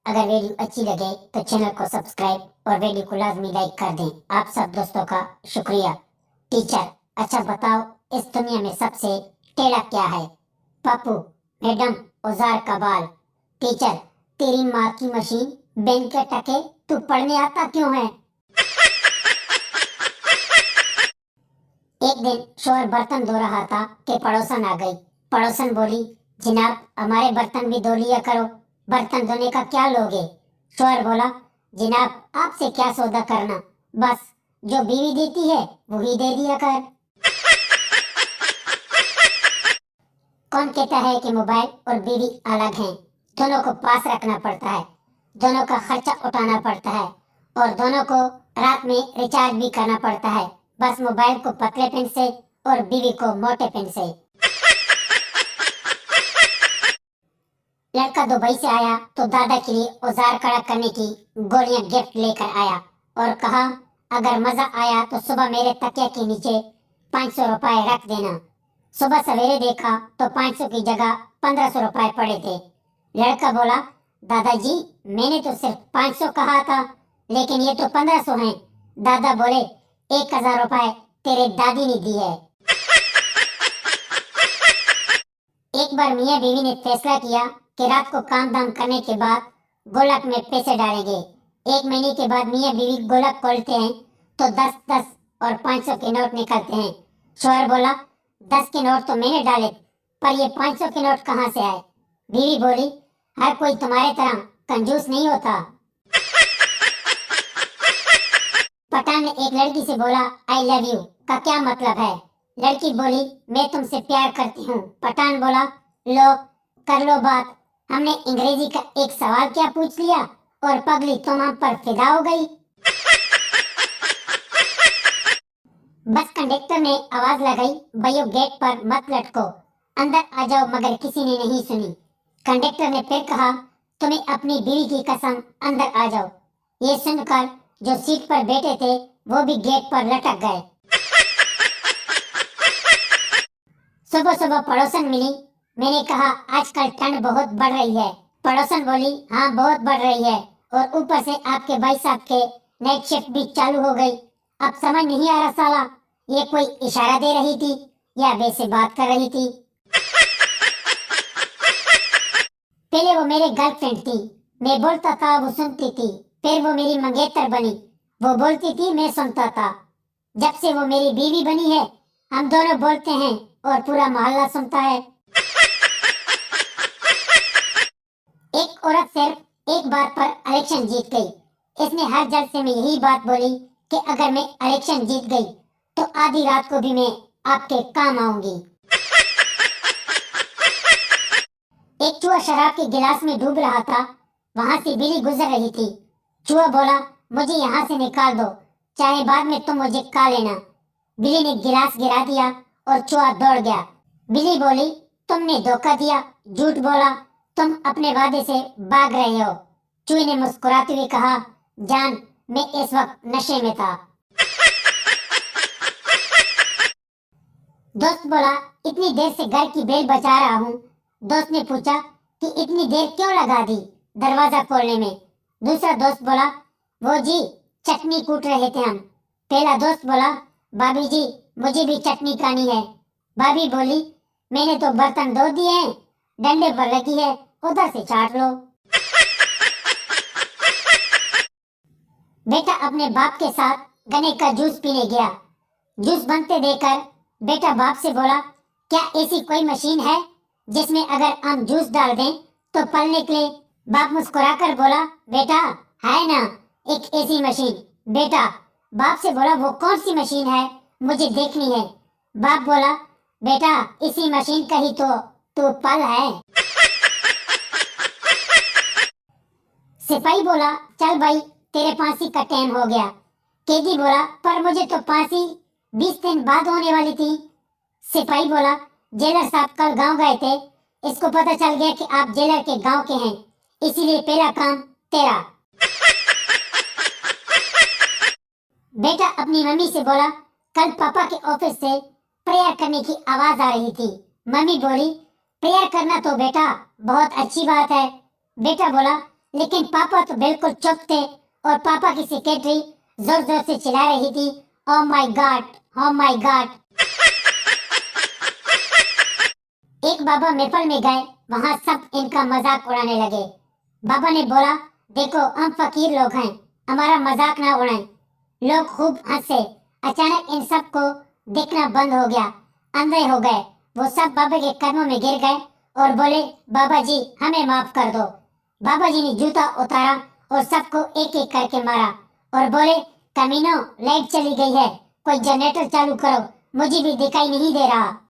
अगर वीडियो अच्छी लगे तो चैनल को सब्सक्राइब और वीडियो को लाजमी लाइक कर दें। आप सब दोस्तों का शुक्रिया। टीचर, अच्छा बताओ, इस दुनिया में सबसे टेढ़ा क्या है? पप्पू, मैडम, औजार का बाल। टीचर, तेरी माँ की मशीन, बेन के टके, तू पढ़ने आता क्यों है? एक दिन शोहर बर्तन धो रहा था कि पड़ोसन आ गई। पड़ोसन बोली, जनाब, हमारे बर्तन भी धो लिया करो, बर्तन धोने का क्या लोगे? शोहर बोला, जनाब, आपसे क्या सौदा करना, बस जो बीवी देती है वही दे दिया कर। कौन कहता है कि मोबाइल और बीवी अलग हैं? दोनों को पास रखना पड़ता है, दोनों का खर्चा उठाना पड़ता है और दोनों को रात में रिचार्ज भी करना पड़ता है। बस मोबाइल को पतले पेन से और बीवी को मोटे पेन से। लड़का दुबई से आया तो दादा के लिए औजार कड़ा करने की गोलियां गिफ्ट लेकर आया और कहा, अगर मजा आया तो सुबह मेरे तकिया के नीचे 500 रुपए रख देना। सुबह सवेरे देखा तो 500 की जगह 1500 रुपए पड़े थे। लड़का बोला, दादाजी, मैंने तो सिर्फ 500 कहा था, लेकिन ये तो 1500 हैं। दादा बोले, 1000 रुपए तेरे दादी ने दी है। एक बार मियाँ बीवी ने फैसला किया कि रात को काम धाम करने के बाद गुल्लक में पैसे डालेंगे। 1 महीने के बाद मियाँ बीवी गुल्लक खोलते हैं तो 10-10 और 500 के नोट निकलते हैं। शोहर बोला, 10 के नोट तो मैंने डाले, पर ये 500 के नोट कहाँ से आए? बीवी बोली, हर कोई तुम्हारे तरह कंजूस नहीं होता। पठान ने एक लड़की से बोला, आई लव यू का क्या मतलब है? लड़की बोली, मैं तुमसे प्यार करती हूँ। पठान बोला, लो कर लो बात, हमने अंग्रेजी का एक सवाल क्या पूछ लिया और पगली तुम हम पर फिदा हो गई। बस कंडक्टर ने आवाज लगाई, भैया गेट पर मत लटको, अंदर आ जाओ, मगर किसी ने नहीं सुनी। कंडक्टर ने फिर कहा, तुम्हें अपनी बीवी की कसम, अंदर आ जाओ। ये सुनकर जो सीट पर बैठे थे वो भी गेट पर लटक गए। सुबह सुबह पड़ोसन मिली। मैंने कहा, आजकल ठंड बहुत बढ़ रही है। पड़ोसन बोली, हाँ बहुत बढ़ रही है, और ऊपर से आपके भाई साहब के नाइट शिफ्ट भी चालू हो गई। अब समझ नहीं आ रहा साला, ये कोई इशारा दे रही थी या वैसे बात कर रही थी। पहले वो मेरे गर्लफ्रेंड थी, मैं बोलता था वो सुनती थी, फिर वो मेरी मंगेतर बनी, वो बोलती थी मैं सुनता था। जब से वो मेरी बीवी बनी है, हम दोनों बोलते हैं और पूरा मोहल्ला सुनता है। एक औरत सिर्फ एक बात पर इलेक्शन जीत गई। इसने हर जलसे में यही बात बोली कि अगर मैं इलेक्शन जीत गई तो आधी रात को भी मैं आपके काम आऊंगी। एक चूहा शराब के गिलास में डूब रहा था, वहां से बिल्ली गुजर रही थी। चूहा बोला, मुझे यहाँ से निकाल दो, चाहे बाद में तुम मुझे खा लेना। बिल्ली ने गिलास गिरा दिया और चूहा दौड़ गया। बिल्ली बोली, तुमने धोखा दिया, झूठ बोला, तुम अपने वादे से भाग रहे हो। चूहे ने मुस्कुराते हुए कहा, जान, मैं इस वक्त नशे में था। दोस्त बोला, इतनी देर से घर की बेल बजा रहा हूँ। दोस्त ने पूछा कि इतनी देर क्यों लगा दी दरवाजा खोलने में? दूसरा दोस्त बोला, वो जी, चटनी कूट रहे थे हम। पहला दोस्त बोला, भाभी जी, मुझे भी चटनी खानी है। भाभी बोली, मैंने तो बर्तन धो दिए हैं, डंडे पर लगी है, उधर से चाट लो। बेटा अपने बाप के साथ गन्ने का जूस पीने गया। जूस बनते देखकर बेटा बाप से बोला, क्या ऐसी कोई मशीन है जिसमें अगर हम जूस डाल दें तो फल निकले? बाप मुस्कुराकर बोला, बेटा है ना एक ऐसी मशीन। बेटा बाप से बोला, वो कौन सी मशीन है, मुझे देखनी है। बाप बोला, बेटा इसी मशीन का ही तो फल है। सिपाही बोला, चल भाई, तेरे फांसी का टाइम हो गया। कैदी बोला, पर मुझे तो फांसी 20 दिन बाद होने वाली थी। सिपाही बोला, जेलर साहब कल गांव गए थे, इसको पता चल गया कि आप जेलर के गांव के हैं, इसीलिए पहला काम तेरा। बेटा अपनी मम्मी से बोला, कल पापा के ऑफिस से प्रेयर करने की आवाज आ रही थी। मम्मी बोली, प्रेयर करना तो बेटा बहुत अच्छी बात है। बेटा बोला, लेकिन पापा तो बिल्कुल चुप थे और पापा की सेक्रेटरी जोर जोर से चिल्ला रही थी, oh my God, oh my God. एक बाबा महफिल में गए, वहां सब इनका मजाक उड़ाने लगे। बाबा ने बोला, देखो हम फकीर लोग हैं, हमारा मजाक ना उड़ाएं। लोग खूब हंसे। अचानक इन सबको दिखना बंद हो गया, अंधे हो गए। वो सब बाबा के कदमों में गिर गए और बोले, बाबा जी हमें माफ कर दो। बाबा जी ने जूता उतारा और सबको एक एक करके मारा और बोले, कमीनों लाइट चली गई है, कोई जनरेटर चालू करो, मुझे भी दिखाई नहीं दे रहा।